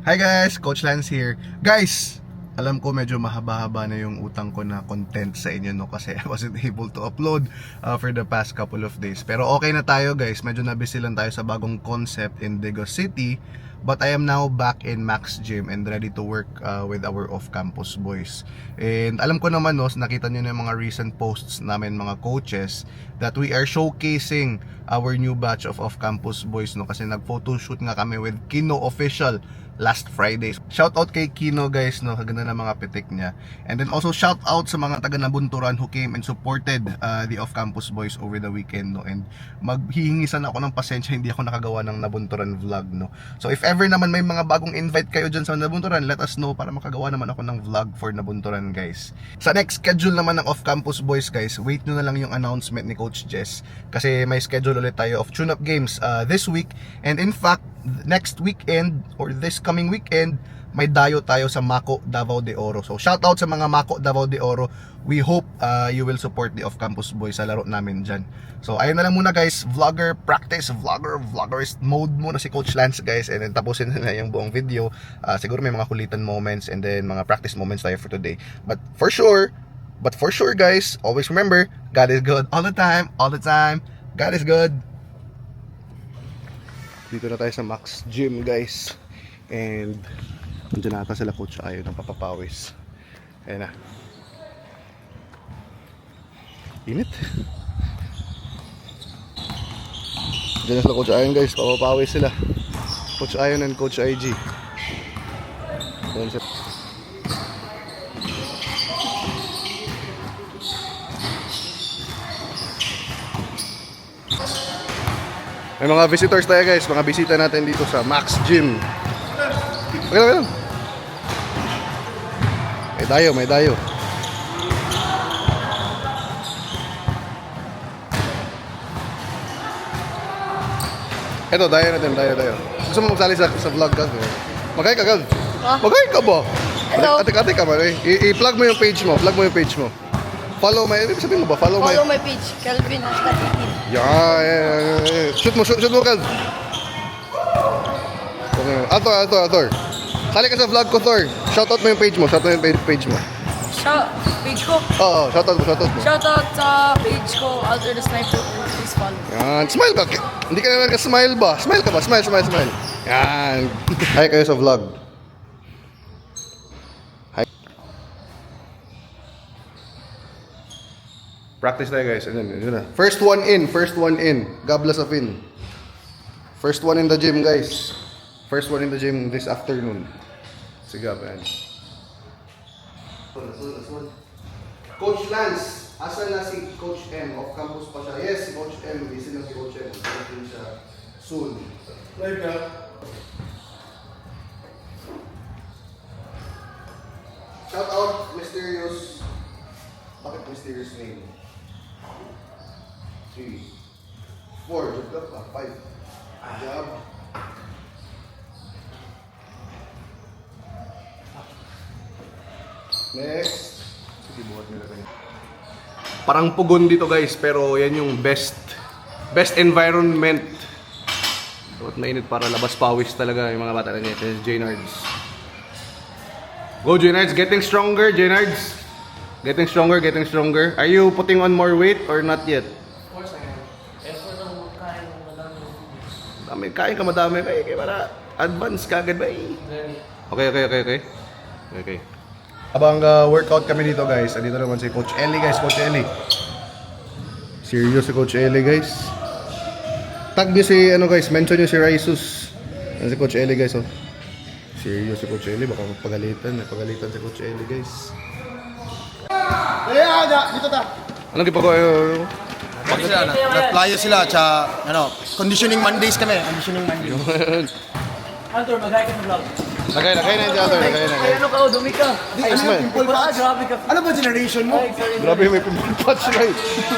Hi guys, Coach Lance here. Guys, alam ko medyo mahaba-haba na yung utang ko na content sa inyo no kasi I wasn't able to upload for the past couple of days. Pero okay na tayo guys, medyo na-busy lang tayo sa bagong concept in Digo City. But I am now back in Max Gym and ready to work with our off-campus boys. And alam ko naman no, nakita nyo na yung mga recent posts namin mga coaches that we are showcasing our new batch of off-campus boys no kasi nag-photoshoot nga kami with Kino Official last Friday. Shout out kay Kino guys no, kaganda ng mga pitik niya. And then also shout out sa mga taga Nabunturan who came and supported the off-campus boys over the weekend no. And maghihingi sana ako ng pasensya, hindi ako nakagawa ng Nabunturan vlog no. So if ever naman may mga bagong invite kayo dyan sa Nabunturan, let us know para makagawa naman ako ng vlog for Nabunturan guys. Sa next schedule naman ng off-campus boys guys, wait nyo na lang yung announcement ni Coach Jess kasi may schedule ulit tayo of tune-up games this week. And in fact, next weekend or this coming weekend, may dayo tayo sa Mako Davao de Oro. So shout out sa mga Mako Davao de Oro. We hope you will support the off-campus boys sa laro namin dyan. So ayun na lang muna guys, vlogger practice, vloggerist mode muna si Coach Lance guys. And then tapusin na yung buong video. Siguro may mga kulitan moments and then mga practice moments tayo for today. But for sure guys, always remember, God is good all the time. God is good. Dito na tayo sa Max Gym guys. And nandiyan na ata sila Coach Ayon ng papapawis. Ayan na. Init. Nandiyan na sila Coach Ayon guys. Papapawis sila. Coach Ayon and Coach IG. Ayan sila. May mga visitors tayo guys, mga bisita natin dito sa Max Gym. Okay lang. May dayo. Eto, dayo natin. Gusto mo magsali sa vlog ka? Magkaya ka, Gav? Magkaya ka ba? Ate ka ba? I-plug mo yung page mo. Follow my, sabihin mo ba? Follow my page, Calvin #18. Yeah. Shoot mo, Kel. Okay. Thor. Sali ka sa vlog ko, Thor. Shoutout mo yung page mo. Page ko? Oo, shoutout mo. Shoutout sa page ko, Alter the Sniper. Please follow. Yan. Smile ka. Hindi ka naman ka-smile ba? Smile ka ba? Smile. Yan. Hi kayo sa vlog. Hi. Practice tayo guys. Yun na. First one in. God bless of in. First one in the gym guys. First one in the gym this afternoon. Sige ba yan. Coach Lance, asan na si Coach M? Off campus pa siya. Yes, si Coach M. Busy na si Coach M. Busy siya soon. Live na. Shout out Mysterious. Bakit mysterious name? 3 4, job ka pa. 5 job. Next. Buhat nila kayo. Parang pugon dito guys, pero yan yung best environment. Buhat mainit para labas pawis talaga yung mga bata na nito. Jaynards. Go Jaynards, getting stronger Jaynards. Getting stronger. Are you putting on more weight or not yet? Of course I am. Effort ako Madami, kain ka madami kaya para advance ka agad ba eh. Okay. Abang workout kami dito guys. Andito naman si Coach Eli guys. Serious si Coach Eli guys. Tag niyo si guys, mention niyo si Raisus. Yan si Coach Eli guys oh. Serious si Coach Eli, baka magpagalitan si Coach Eli guys. Dito ta. Anong ginagawa kayo? Nag-plyo sila, conditioning Mondays kami. Alter, mag-hi ka ng vlog. Lagay na yung Alter. Ano ka, dumi ka. Pimple patch? Grabe ka. Ano ba generation mo? Grabe may pimple patch na eh.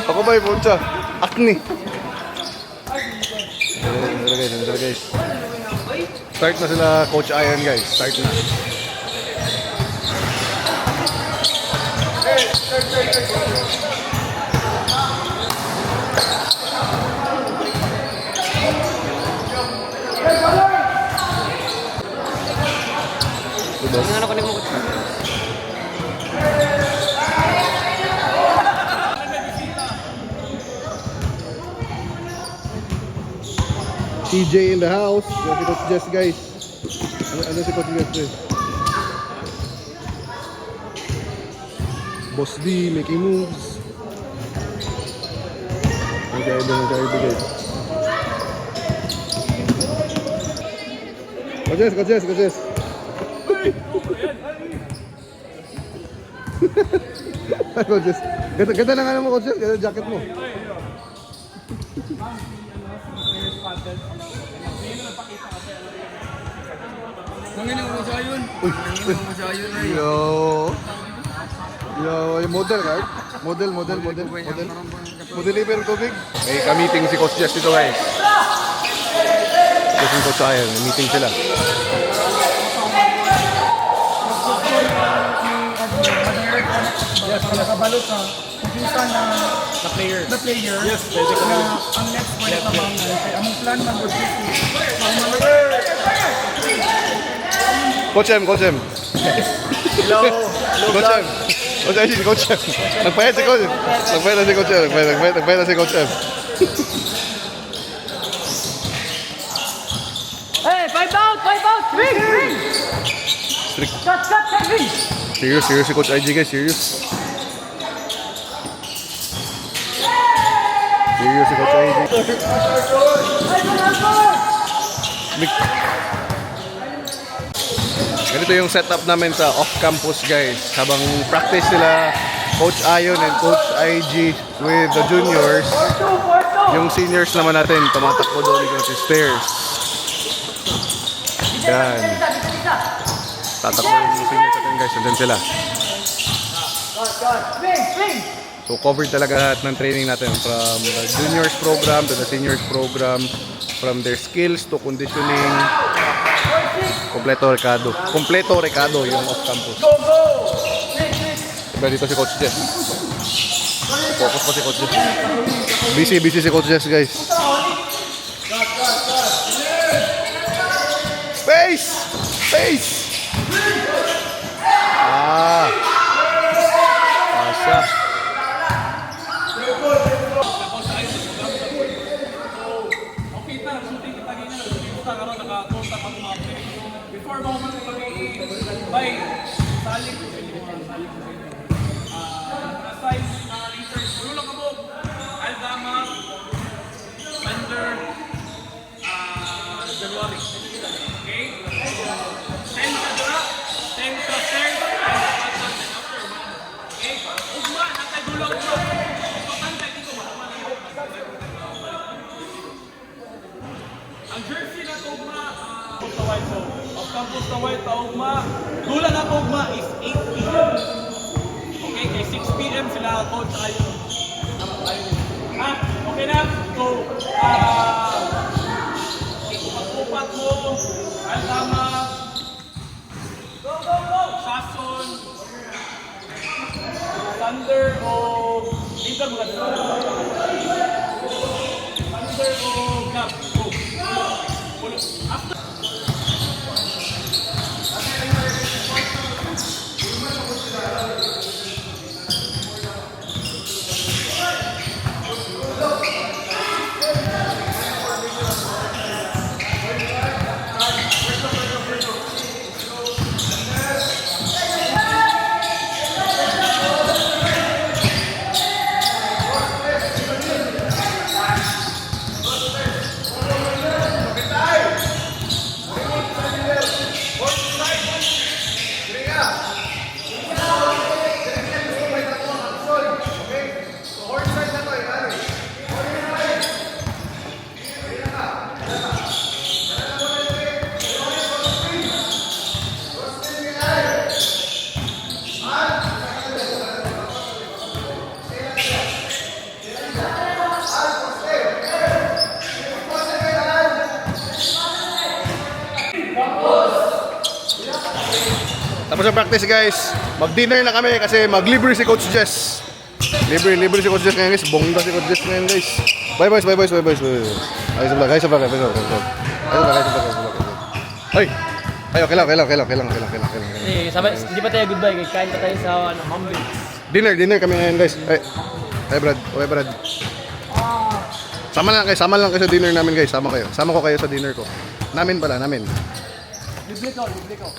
Ako ba yung puncha? Acne. Guys. Start na sila Coach Ayon guys. Start na. boss. Ano ko ni mo? TJ in the house. Yan si Coach Jess, guys. Ano si Coach Jess? Boss D making moves. Magkaiba guys. Coach Jess. Coach Jess. Ganda ng ano mo, Coach Jess. Ganda jacket mo. Nanginang mo siya yun. Yo, yung model, right? Model. Model liver tubig. May ka-meeting si Coach Jess dito, guys. Kasi Coach Ayan, may meeting sila. Yes, nakabalo sa kumpusa na player. Yes, na ang next point na bang kay among plan man was Coach M. Hello. Coach M. Nagpayat si Coach M. Nagpayat si Coach M. Hey, 5 out! Ring! Shot, ring! Serious si Coach IG, guys. Serious si Coach IG. Ganito yung setup namin sa off-campus, guys. Habang practice sila, Coach Ayon and Coach IG with the juniors, yung seniors naman natin, tumatakbo doon yung si stairs. Yan. Tatakbo yung seniors natin, guys. Nandun sila. So covered talaga lahat ng training natin from the juniors program to the seniors program, from their skills to conditioning. Kompleto Ricardo yung off-campus. Diba dito si Coach Jess? Focus pa si Coach Jess. Busy si Coach Jess, guys. Space! Asa. before mo man bay salik aside research ulo ka mo Aldama Thunder January okay 10 ka dura 10 ka third okay ugma natay dulo ko pantay dito ang jersey na to ugma sa White Zone. Off campus na White ugma. Dula na to ugma is 8 p.m. Okay, kay 6 p.m. sila coach ayon. Okay na? So, ikupat mo, Aldama, Sason, Thunder o Inter mo na dito. Thunder o Gap. Go. After Tapos ang practice, guys. Mag-dinner na kami kasi mag-libre si Coach Jess. Libre si Coach Jess ngayon, guys. Bongga si Coach Jess ngayon, guys. Bye boys. Ayos sa vlog. Ay! Ay, okay lang. Eh, hindi pa tayo goodbye. Kain pa tayo sa Mambay. Dinner kami ngayon, guys. Ay, Brad. Okay, Brad. Sama lang kayo sa dinner namin, guys. Sama ko kayo sa dinner ko. Namin. Libre ko.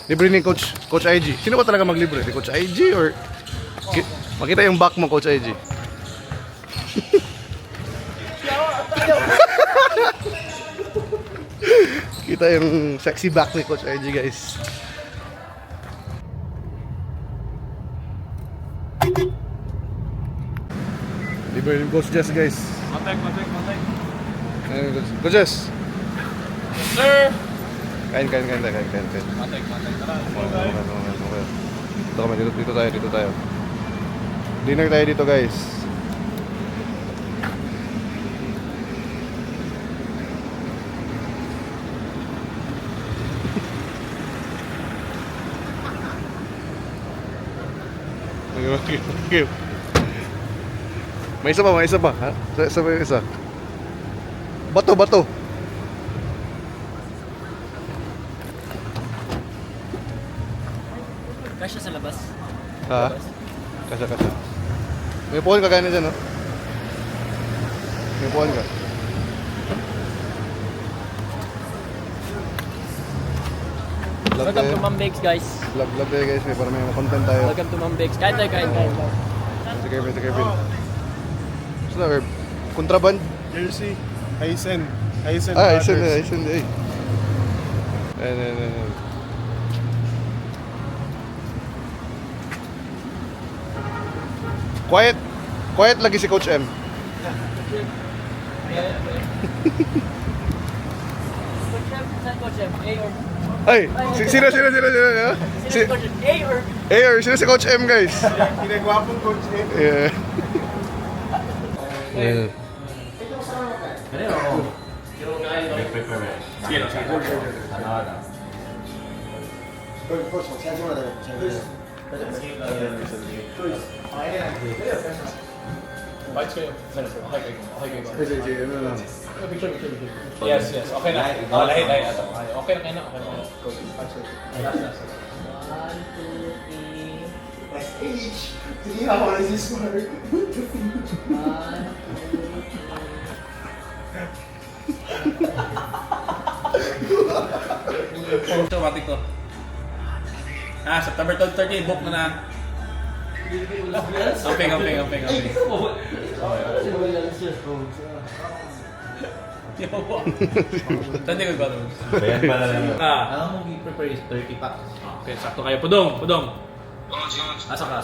Libre ni Coach IG. Sino ba talaga maglibre? Si Coach IG or makita yung back mo, Coach IG. Kita yung sexy back ni Coach IG, guys. Libre yung Coach Jess, guys. Matek. Ayun, Coach Jess. Sir! Kain. Matek, tara. Okay. Dito tayo. Dinner tayo dito, guys. Okay. May isa pa. Ha? Isa pa yung isa. Bato. Kasya sa labas. Ha? Kasya. May upuan ka gana dyan, no? May upuan ka. Welcome to Mambex, guys. Vlog tayo, guys. Para may content tayo. Welcome to Mambex. Kain. Si Kevin. Saan na, Herb? Kontraband? Jersey. Aizen. Aizen Aizen. Brothers. Ayan. Quiet lagi si Coach M. Coach M, A or... Ay, sino? Coach M, A or... Sino si Coach M, guys? Pinagwapong Coach M. Yeah. Yeah. Bites kayo. Okay kayo. Picture. Yes. Okay na. Lahi. Okay na kayo na. Last. 1, 2, 3... Automatic to. September 13, book na. Amping. Tanda ko ba ito? Bayan pala lang yun. Alam mo, i-prepare is 30 packs. Okay, sakto kayo. Pudong. Asa ka.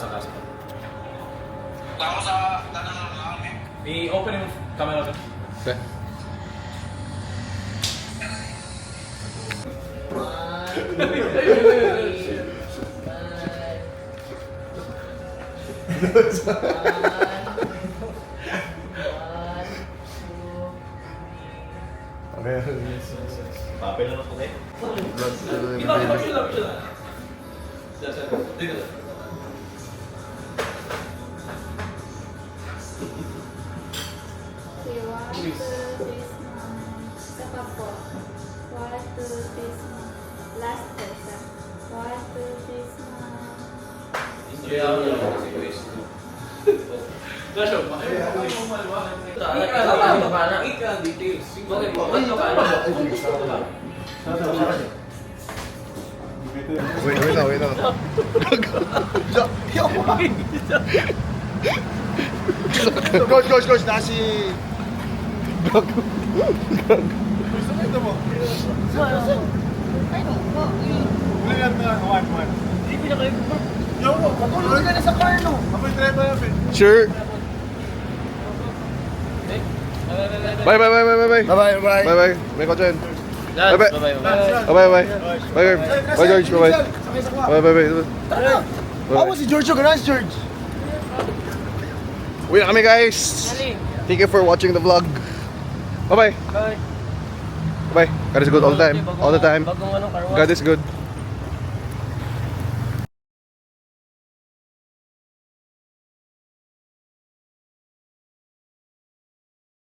Ako sa tanong ng kami. I-open yung camera ko. Okay. Papel na po kayo. Last person. 1, 2, 3, Wait lang. Coach, nasi... Gusto mo? Wala na, 1. Hindi na kayo... Yo, patulog ka na sa car, no? Apoy driver namin. Sure. Bye. Bye. May Coach M. Bye. Bye, George. Bye. Ako si George, ganun si George. Uwi na kami, guys. Thank you for watching the vlog. Bye. God is good all the time. God is good.